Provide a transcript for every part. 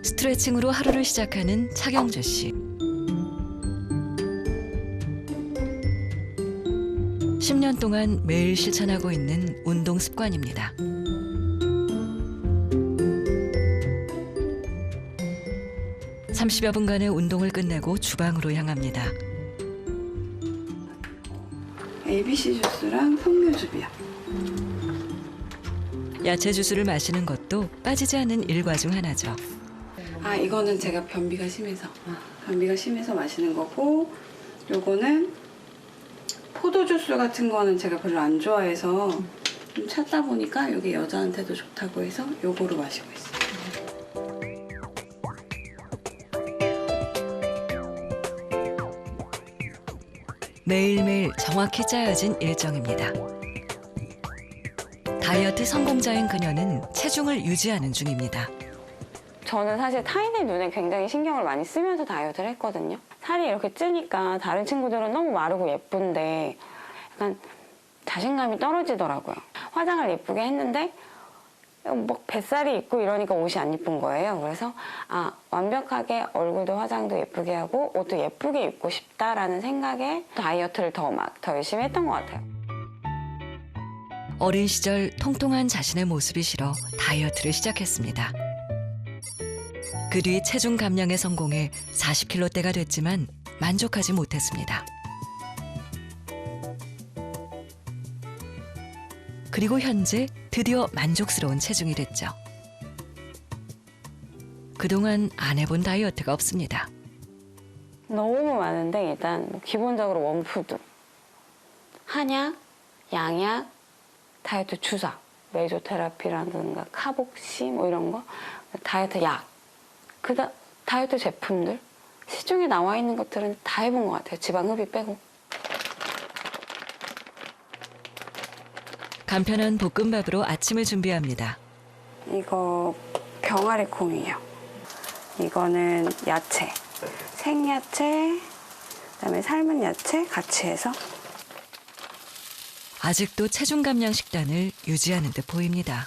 스트레칭으로 하루를 시작하는 차경주 씨. 10년 동안 매일 실천하고 있는 운동 습관입니다. (30여) 분간의 운동을 끝내고 주방으로 향합니다. ABC 주스랑 석류즙이요. 야채 주스를 마시는 것도 빠지지 않는 일과 중 하나죠. 이거는 제가 변비가 심해서 마시는 거고, 요거는 포도 주스 같은 거는 제가 별로 안 좋아해서 좀 찾다 보니까 이게 여자한테도 좋다고 해서 요거로 마시고 있어요. 매일매일 정확히 짜여진 일정입니다. 다이어트 성공자인 그녀는 체중을 유지하는 중입니다. 저는 사실 타인의 눈에 굉장히 신경을 많이 쓰면서 다이어트를 했거든요. 살이 이렇게 찌니까 다른 친구들은 너무 마르고 예쁜데 약간 자신감이 떨어지더라고요. 화장을 예쁘게 했는데 막 뱃살이 있고 이러니까 옷이 안 예쁜 거예요. 그래서 완벽하게 얼굴도 화장도 예쁘게 하고 옷도 예쁘게 입고 싶다라는 생각에 다이어트를 더 열심히 했던 것 같아요. 어린 시절 통통한 자신의 모습이 싫어 다이어트를 시작했습니다. 그 뒤 체중 감량에 성공해 40kg대가 됐지만 만족하지 못했습니다. 그리고 현재 드디어 만족스러운 체중이 됐죠. 그동안 안 해본 다이어트가 없습니다. 너무 많은데 일단 기본적으로 원푸드, 한약, 양약, 다이어트 주사, 메조테라피라든가 카복시 뭐 이런 거, 다이어트 약, 다이어트 제품들, 시중에 나와 있는 것들은 다 해본 것 같아요. 지방 흡입 빼고. 간편한 볶음밥으로 아침을 준비합니다. 이거 병아리 콩이에요. 이거는 야채, 생야채, 그다음에 삶은 야채 같이 해서. 아직도 체중 감량 식단을 유지하는 듯 보입니다.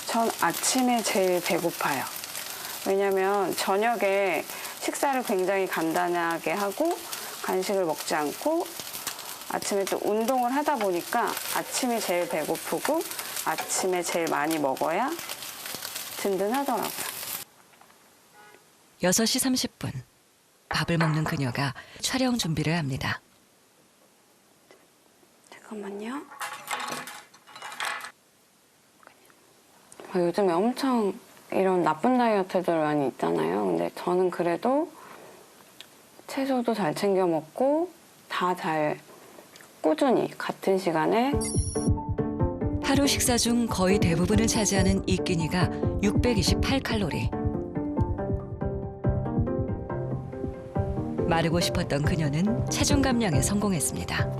전 아침에 제일 배고파요. 왜냐면 저녁에 식사를 굉장히 간단하게 하고 간식을 먹지 않고 아침에 또 운동을 하다 보니까 아침이 제일 배고프고 아침에 제일 많이 먹어야 든든하더라고요. 6시 30분. 밥을 먹는 그녀가 촬영 준비를 합니다. 잠깐만요. 요즘에 엄청 이런 나쁜 다이어트들 많이 있잖아요. 근데 저는 그래도 채소도 잘 챙겨 먹고 다 잘 꾸준히 같은 시간에. 하루 식사 중 거의 대부분을 차지하는 이 끼니가 628칼로리. 마르고 싶었던 그녀는 체중 감량에 성공했습니다.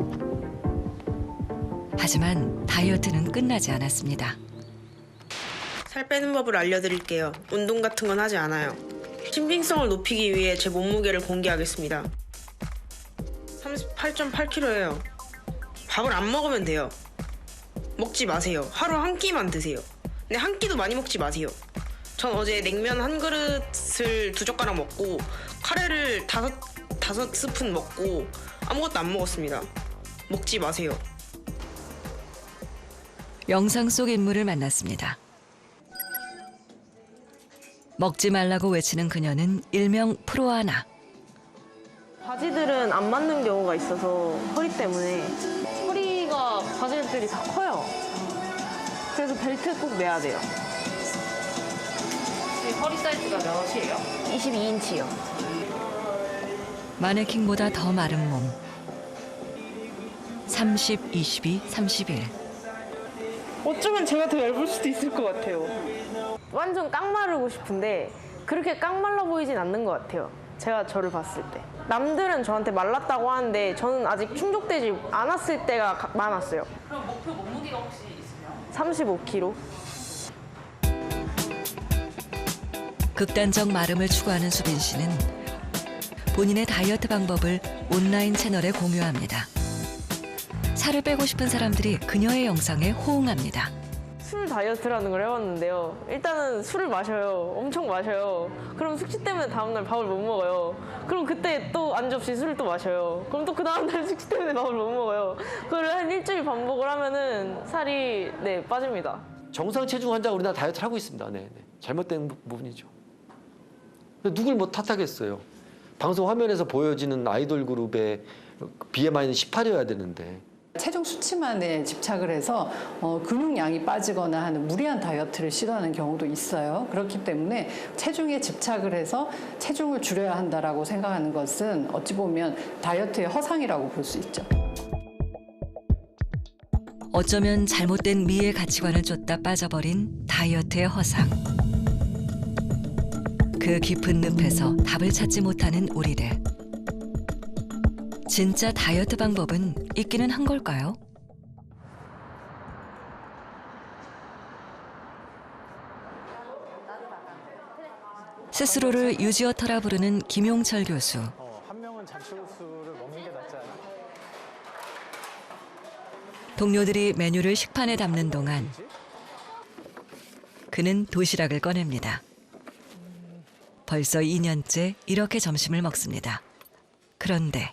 하지만 다이어트는 끝나지 않았습니다. 살 빼는 법을 알려드릴게요. 운동 같은 건 하지 않아요. 신빙성을 높이기 위해 제 몸무게를 공개하겠습니다. 38.8kg예요. 밥을 안 먹으면 돼요. 먹지 마세요. 하루 한 끼만 드세요. 근데 한 끼도 많이 먹지 마세요. 전 어제 냉면 한 그릇을 2젓가락 먹고 카레를 다섯 스푼 먹고 아무것도 안 먹었습니다. 먹지 마세요. 영상 속 인물을 만났습니다. 먹지 말라고 외치는 그녀는 일명 프로아나. 바지들은 안 맞는 경우가 있어서 허리 때문에 허리가 바지들이 다 커요. 그래서 벨트 꼭 매야 돼요. 허리 사이즈가 몇이에요? 22인치요. 마네킹보다 더 마른 몸. 30, 22, 31. 어쩌면 제가 더 얇을 수도 있을 것 같아요. 완전 깡마르고 싶은데 그렇게 깡말라 보이진 않는 것 같아요. 제가 저를 봤을 때. 남들은 저한테 말랐다고 하는데 저는 아직 충족되지 않았을 때가 많았어요. 그럼 목표 몸무게가 혹시 있으면? 35kg. 극단적 마름을 추구하는 수빈 씨는 본인의 다이어트 방법을 온라인 채널에 공유합니다. 살을 빼고 싶은 사람들이 그녀의 영상에 호응합니다. 술 다이어트라는 걸 해봤는데요. 일단은 술을 마셔요. 엄청 마셔요. 그럼 숙취 때문에 다음날 밥을 못 먹어요. 그럼 그때 또 안주 없이 술을 또 마셔요. 그럼 또 그 다음날 숙취 때문에 밥을 못 먹어요. 그걸 한 일주일 반복을 하면은 살이 빠집니다. 정상 체중 환자 우리나라 다이어트를 하고 있습니다. 네, 네. 잘못된 부분이죠. 누굴 뭐 탓하겠어요. 방송 화면에서 보여지는 아이돌 그룹의 BMI는 18이어야 되는데. 체중 수치만에 집착을 해서 근육량이 빠지거나 하는 무리한 다이어트를 시도하는 경우도 있어요. 그렇기 때문에 체중에 집착을 해서 체중을 줄여야 한다라고 생각하는 것은 어찌 보면 다이어트의 허상이라고 볼 수 있죠. 어쩌면 잘못된 미의 가치관을 쫓다 빠져버린 다이어트의 허상. 그 깊은 늪에서 답을 찾지 못하는 우리들. 진짜 다이어트 방법은 있기는 한 걸까요? 스스로를 유지어터라 부르는 김용철 교수. 한 명은 잔치국수를 먹는 게 낫지 않아? 동료들이 메뉴를 식판에 담는 동안 그는 도시락을 꺼냅니다. 벌써 2년째 이렇게 점심을 먹습니다. 그런데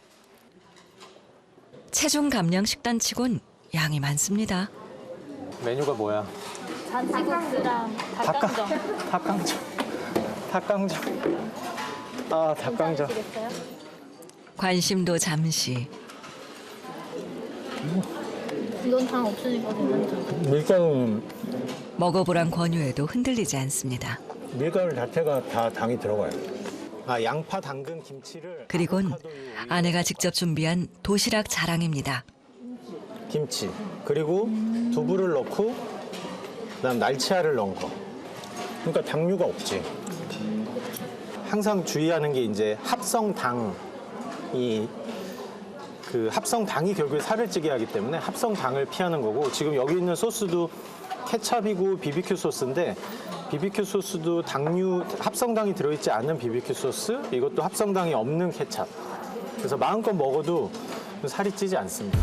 체중 감량 식단치곤 양이 많습니다. 메뉴가 뭐야? 잔치국수랑 닭강정. 닭강정. 아, 닭강정. 관심도 잠시. 이건 당 없으니까 괜찮죠. 밀가루, 먹어보란 권유에도 흔들리지 않습니다. 밀가루 자체가 다 당이 들어가요. 아, 양파, 당근, 김치를. 그리곤 아내가 직접 준비한 도시락 자랑입니다. 김치. 그리고 두부를 넣고, 그다음 날치알을 넣은 거. 그러니까 당류가 없지. 항상 주의하는 게 이제 합성당이 그 합성당이 결국에 살을 찌게 하기 때문에 합성당을 피하는 거고, 지금 여기 있는 소스도 케찹이고 비비큐 소스인데, 비비큐 소스도 합성당이 들어있지 않은 비비큐 소스, 이것도 합성당이 없는 케찹. 그래서 마음껏 먹어도 살이 찌지 않습니다.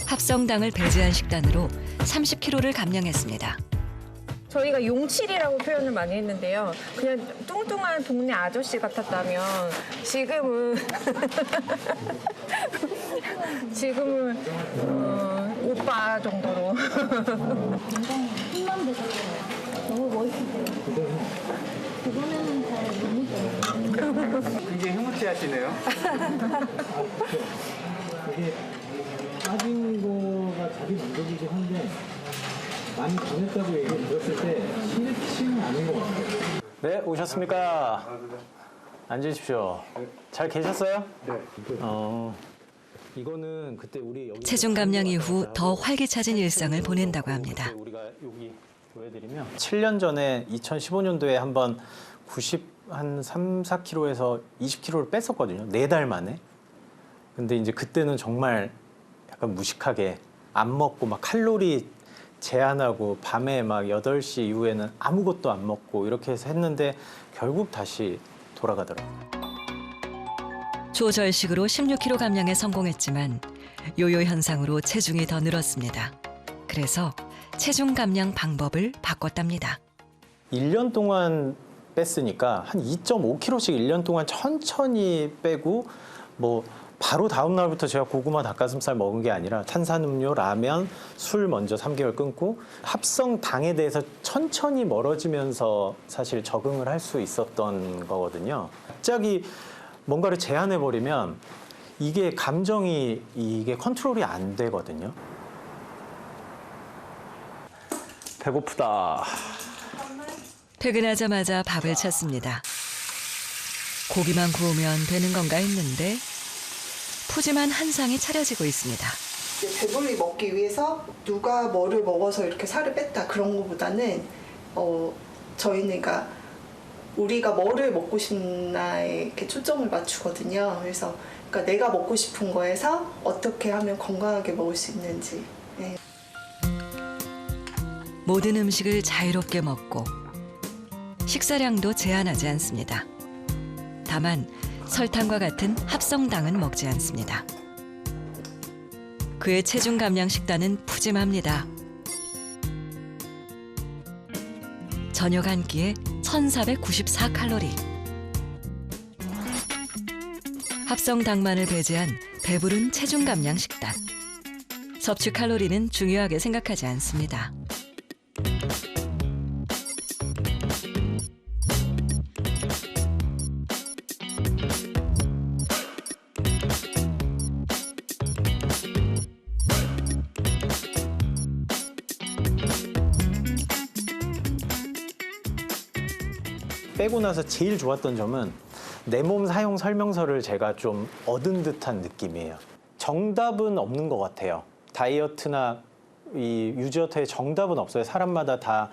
합성당을 배제한 식단으로 30kg를 감량했습니다. 저희가 용칠이라고 표현을 많이 했는데요. 그냥 뚱뚱한 동네 아저씨 같았다면 지금은 오빠 정도로. 힘만 되셨어요. 너무 멋있으세요. 그거는 잘 못 느껴요. 굉장히 흐뭇해하시네요. 이게 빠진 거가 자기 만족이긴 한데 많이 변했다고 얘기 들었을 때 실치는 아닌 것 같아요. 네, 오셨습니까? 앉으십시오. 잘 계셨어요? 네. 이거는 그때 우리 여기 체중 감량 이후 더 활기차진 일상을 보낸다고 합니다. 우리가 여기 보여드리면 7년 전에 2015년도에 한번 3, 4kg에서 20kg를 뺐었거든요. 4달 만에. 근데 이제 그때는 정말 약간 무식하게 안 먹고 막 칼로리 제한하고 밤에 막 8시 이후에는 아무것도 안 먹고 이렇게 해서 했는데 결국 다시 돌아가더라고요. 초절식으로 16kg 감량에 성공했지만 요요 현상으로 체중이 더 늘었습니다. 그래서 체중 감량 방법을 바꿨답니다. 1년 동안 뺐으니까 한 2.5kg씩 1년 동안 천천히 빼고 뭐 바로 다음 날부터 제가 고구마 닭가슴살 먹은 게 아니라 탄산음료, 라면, 술 먼저 3개월 끊고 합성당에 대해서 천천히 멀어지면서 사실 적응을 할 수 있었던 거거든요. 갑자기 뭔가를 제한해버리면 이게 감정이 이게 컨트롤이 안 되거든요. 배고프다. 퇴근하자마자 밥을 찾습니다. 고기만 구우면 되는 건가 했는데 푸짐한 한상이 차려지고 있습니다. 배불리 먹기 위해서 누가 뭐를 먹어서 이렇게 살을 뺐다 그런 것보다는 저희는 그러니까 우리가 뭐를 먹고 싶나에 이렇게 초점을 맞추거든요. 그래서 그러니까 내가 먹고 싶은 거에서 어떻게 하면 건강하게 먹을 수 있는지. 네. 모든 음식을 자유롭게 먹고 식사량도 제한하지 않습니다. 다만 설탕과 같은 합성당은 먹지 않습니다. 그의 체중 감량 식단은 푸짐합니다. 저녁 한 끼에 1,494칼로리. 합성 당만을 배제한 배부른 체중 감량 식단. 섭취 칼로리는 중요하게 생각하지 않습니다. 빼고 나서 제일 좋았던 점은 내 몸 사용 설명서를 제가 좀 얻은 듯한 느낌이에요. 정답은 없는 것 같아요. 다이어트나 이 유지어터에 정답은 없어요. 사람마다 다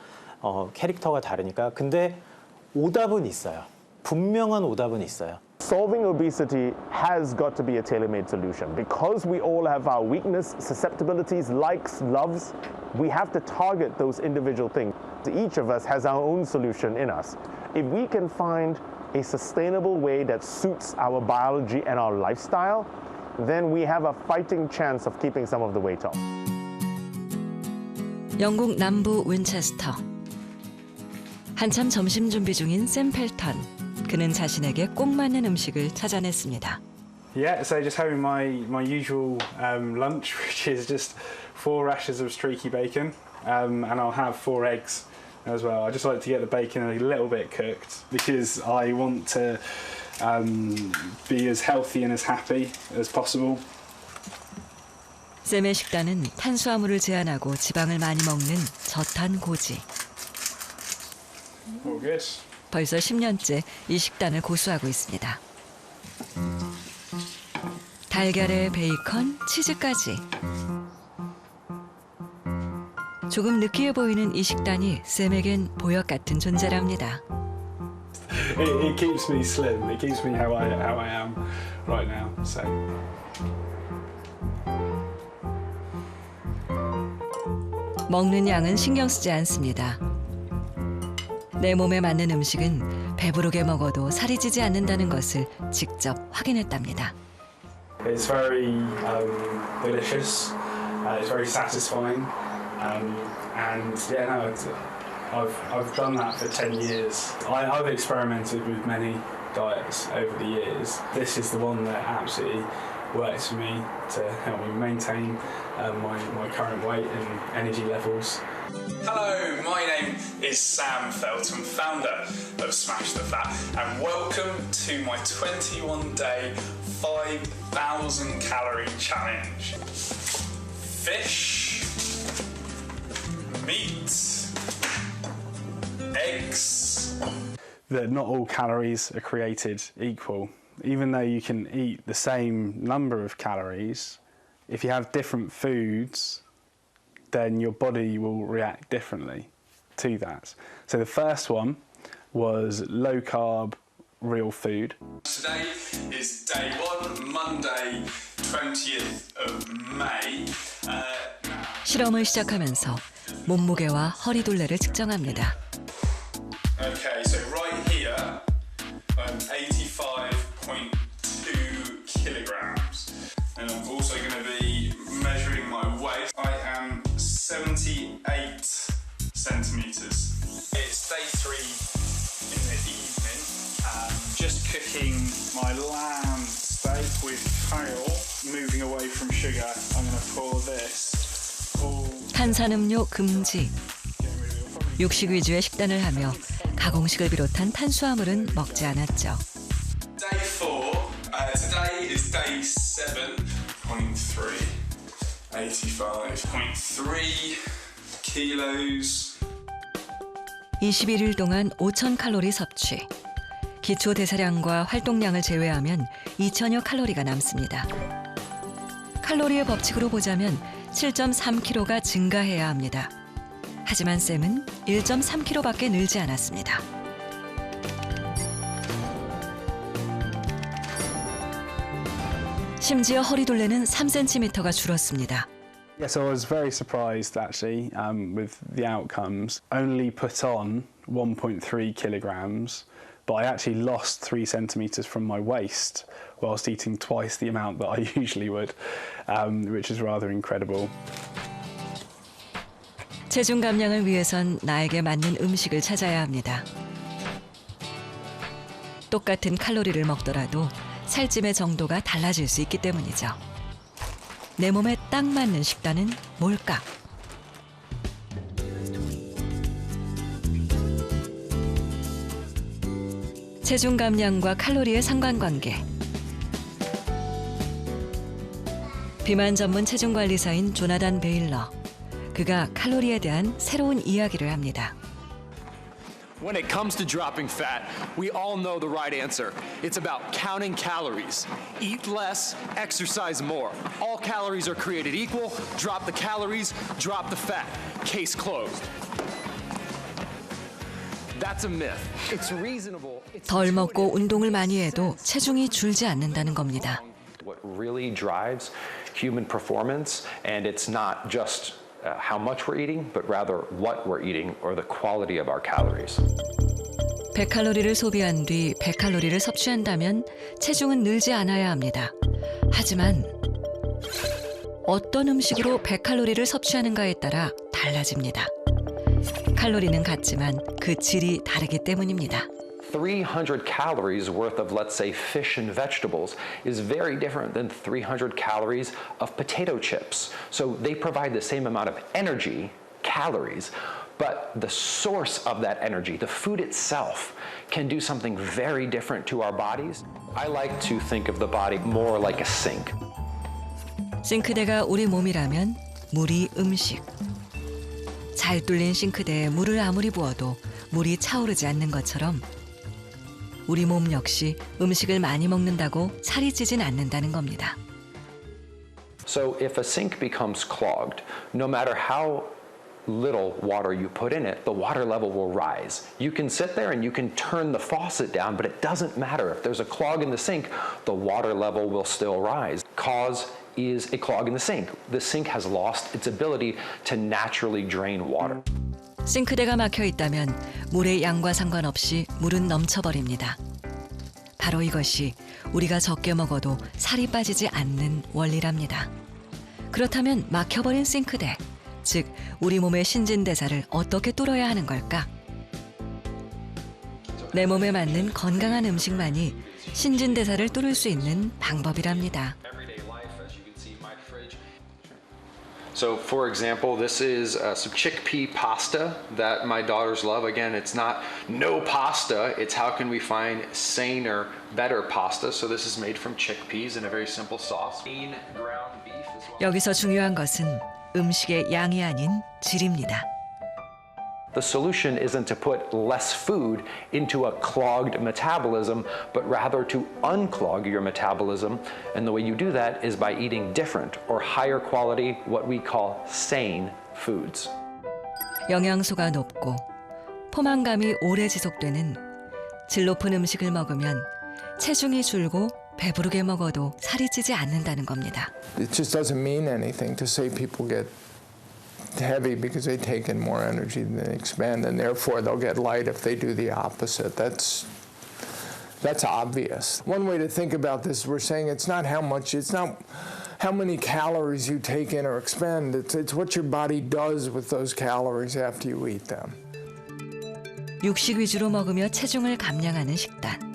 캐릭터가 다르니까. 근데 오답은 있어요. 분명한 오답은 있어요. Solving obesity has got to be a tailor-made solution. Because we all have our weakness, susceptibilities, likes, loves, we have to target those individual things. Each of us has our own solution in us. If we can find a sustainable way that suits our biology and our lifestyle, then we have a fighting chance of keeping some of the weight off. 영국 남부 윈체스터. 한참 점심 준비 중인 샘 펠턴. 그는 자신에게 꼭 맞는 음식을 찾아냈습니다. Yeah, so just having my usual lunch, which is just 4 rashers of streaky bacon, and I'll have 4 eggs as well. I just like to get the bacon a little bit cooked because I want to be as healthy and as happy as possible. 샘의 식단은 탄수화물을 제한하고 지방을 많이 먹는 저탄 고지. All good. 벌써 10년째 이 식단을 고수하고 있습니다. 달걀에 베이컨, 치즈까지. 조금 느끼해 보이는 이 식단이 샘에겐 보약 같은 존재랍니다. It keeps me slim. It keeps me how I am right now. So. 먹는 양은 신경 쓰지 않습니다. 내 몸에 맞는 음식은 배부르게 먹어도 살이 찌지 않는다는 것을 직접 확인했답니다. It's very delicious. It's very satisfying, and yeah, no, I've done that for 10 years. I've experimented with many diets over the years. This is the one that absolutely works for me to help me maintain my current weight and energy levels. Hello, my name is Sam Felton, founder of Smash the Fat, and welcome to my 21-day 5,000 calorie challenge. Fish, meat, eggs. That not all calories are created equal. Even though you can eat the same number of calories, if you have different foods, then your body will react differently to that. So the first one was low carb, real food. Today is day 1, Monday, 20th of May. 실험을 시작하면서 몸무게와 허리둘레를 측정합니다. Okay, so right here, I'm 85.2 kilograms. And I'm also going to be measuring my weight. I am 78 centimeters. It's day 3 in the evening. Just cooking my lamb steak with kale. Moving away from sugar, I'm going to pour this. 탄산음료 금지. 육식 위주의 식단을 하며 가공식을 비롯한 탄수화물은 먹지 않았죠. Day 4. Today is day 7.3. 85.3 kilos. 21일 동안 5,000칼로리 섭취. 기초 대사량과 활동량을 제외하면 2,000여 칼로리가 남습니다. 칼로리의 법칙으로 보자면 7.3kg가 증가해야 합니다. 하지만 샘은 1.3kg밖에 늘지 않았습니다. 심지어 허리둘레는 3cm가 줄었습니다. Yes, I was very surprised actually with the outcomes. Only put on 1.3 kilograms, but I actually lost 3 centimeters from my waist whilst eating twice the amount that I usually would, which is rather incredible. 체중 감량을 위해선 나에게 맞는 음식을 찾아야 합니다. 똑같은 칼로리를 먹더라도 살찜의 정도가 달라질 수 있기 때문이죠. 내 몸에 딱 맞는 식단은 뭘까? 체중 감량과 칼로리의 상관관계. 비만 전문 체중관리사인 조나단 베일러. 그가 칼로리에 대한 새로운 이야기를 합니다. When it comes to dropping fat, we all know the right answer. It's about counting calories. Eat less, exercise more. All calories are created equal. Drop the calories, drop the fat. Case closed. That's a myth. It's reasonable. 덜 먹고 운동을 많이 해도 체중이 줄지 않는다는 겁니다. What really drives human performance, and it's not just how much we're eating, but rather what we're eating or the quality of our calories. 100칼로리를 소비한 뒤 100칼로리를 섭취한다면 체중은 늘지 않아야 합니다. 하지만 어떤 음식으로 100칼로리를 섭취하는가에 따라 달라집니다. 칼로리는 같지만 그 질이 다르기 때문입니다. 300 calories worth of, let's say, fish and vegetables is very different than 300 calories of potato chips. So they provide the same amount of energy, calories, but the source of that energy, the food itself, can do something very different to our bodies. I like to think of the body more like a sink. 싱크대가 우리 몸이라면 물이 음식. 잘 뚫린 싱크대에 물을 아무리 부어도 물이 차오르지 않는 것처럼 우리 몸 역시 음식을 많이 먹는다고 살이 찌진 않는다는 겁니다. So if a sink becomes clogged, no matter how little water you put in it, the water level will rise. You can sit there and you can turn the faucet down, but it doesn't matter. If there's a clog in the sink, the water level will still rise. Cause is a clog in the sink. The sink has lost its ability to naturally drain water. 싱크대가 막혀 있다면 물의 양과 상관없이 물은 넘쳐버립니다. 바로 이것이 우리가 적게 먹어도 살이 빠지지 않는 원리랍니다. 그렇다면 막혀버린 싱크대, 즉 우리 몸의 신진대사를 어떻게 뚫어야 하는 걸까? 내 몸에 맞는 건강한 음식만이 신진대사를 뚫을 수 있는 방법이랍니다. So, for example, this is some chickpea pasta that my daughters love. Again, it's not no pasta, it's how can we find saner, better pasta. So this is made from chickpeas in a very simple sauce. Lean ground beef as well. 여기서 중요한 것은 음식의 양이 아닌 질입니다. The solution isn't to put less food into a clogged metabolism, but rather to unclog your metabolism. And the way you do that is by eating different or higher quality, what we call sane foods. 영양소가 높고 포만감이 오래 지속되는 질 높은 음식을 먹으면 체중이 줄고 배부르게 먹어도 살이 찌지 않는다는 겁니다. It just doesn't mean anything to say people get heavy because they take in more energy than they expend, and therefore they'll get light if they do the opposite. That's obvious. One way to think about this, we're saying it's not how many calories you take in or expend, it's what your body does with those calories after you eat them. 육식 위주로 먹으며 체중을 감량하는 식단.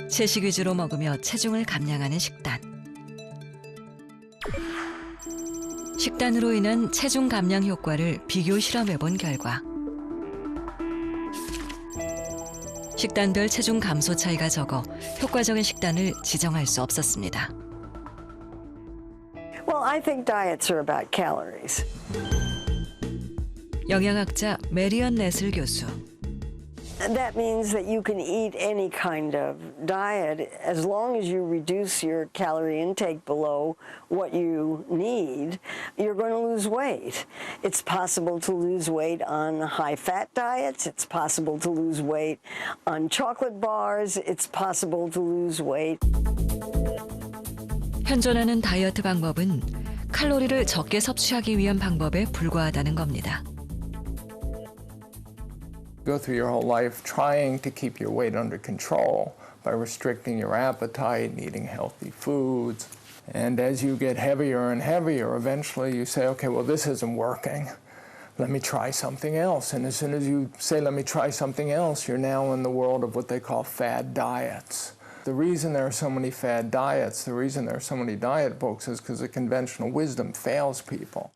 채식 위주로 먹으며 체중을 감량하는 식단. 식단으로 인한 체중 감량 효과를 비교 실험해 본 결과 식단별 체중 감소 차이가 적어 효과적인 식단을 지정할 수 없었습니다. Well, I think diets are about calories. 영양학자 메리언 네슬 교수. That means that you can eat any kind of diet as long as you reduce your calorie intake below what you need, you're going to lose weight. It's possible to lose weight on high-fat diets. It's possible to lose weight on chocolate bars. It's possible to lose weight. 현존하는 다이어트 방법은 칼로리를 적게 섭취하기 위한 방법에 불과하다는 겁니다. Go through your whole life trying to keep your weight under control by restricting your appetite and eating healthy foods And as you get heavier and heavier, eventually you say, okay, well, this isn't working. Let me try something else. And as soon as you say, let me try something else, you're now in the world of what they call fad diets. The reason there are so many fad diets, the reason there are so many diet books is because the conventional wisdom fails people.